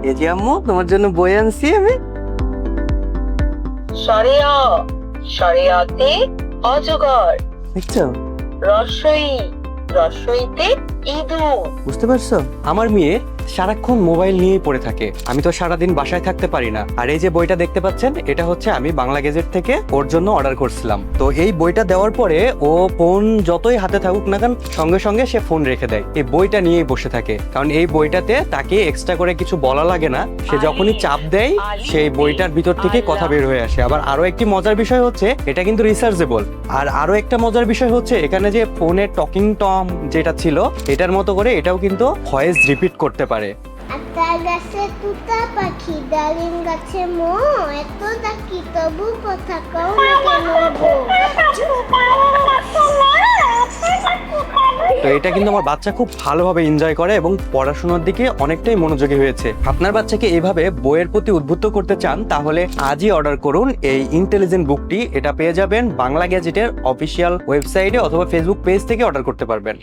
এই যে আম্মু, তোমার জন্য বই আনছি আমি। সরিয়া সরিয়াতে অজগর, দেখছো? রসই রসইতে ইঁদুর। বুঝতে পারছো? আমার মেয়ে সারাক্ষণ মোবাইল নিয়েই পড়ে থাকে। আমি তো সারাদিন বাসায় থাকতে পারি না। আর এই যে বইটা দেখতে পাচ্ছেন, এটা হচ্ছে আমি বাংলা গেজেট থেকে ওর জন্য অর্ডার করছিলাম। তো এই বইটা দেওয়ার পরে ও ফোন যতই হাতে থাকুক না কেন, সঙ্গে সঙ্গে সে ফোন রেখে দেয়, এই বইটা নিয়েই বসে থাকে। কারণ এই বইটাতে তাকে এক্সট্রা করে কিছু বলা লাগে না। সে যখনই চাপ দেয়, সেই বইটার ভিতর থেকে কথা বের হয়ে আসে। আবার আরো একটি মজার বিষয় হচ্ছে, এটা কিন্তু রিসার্চেবল। আর আরো একটা মজার বিষয় হচ্ছে, এখানে যে ফোনে টকিং টম যেটা ছিল, এটার মতো করে এটাও কিন্তু ভয়েস রিপিট করতে পারে। আতা গাছে তুতা পাখি, ডালিম গাছে মো, এত ডাকি তবু কথা কও না কেন গো? তো এটা কিন্তু আমার বাচ্চা খুব ভালোভাবে এনজয় করে এবং পড়াশোনার দিকে অনেকটাই মনোযোগী হয়েছে। আপনার বাচ্চাকে এভাবে বইয়ের প্রতি উদ্বুদ্ধ করতে চান, তাহলে আজই অর্ডার করুন এই ইন্টেলিজেন্ট বুকটি। এটা পেয়ে যাবেন বাংলা গ্যাজেটের অফিসিয়াল ওয়েবসাইটে অথবা ফেসবুক পেজ থেকে অর্ডার করতে পারবেন।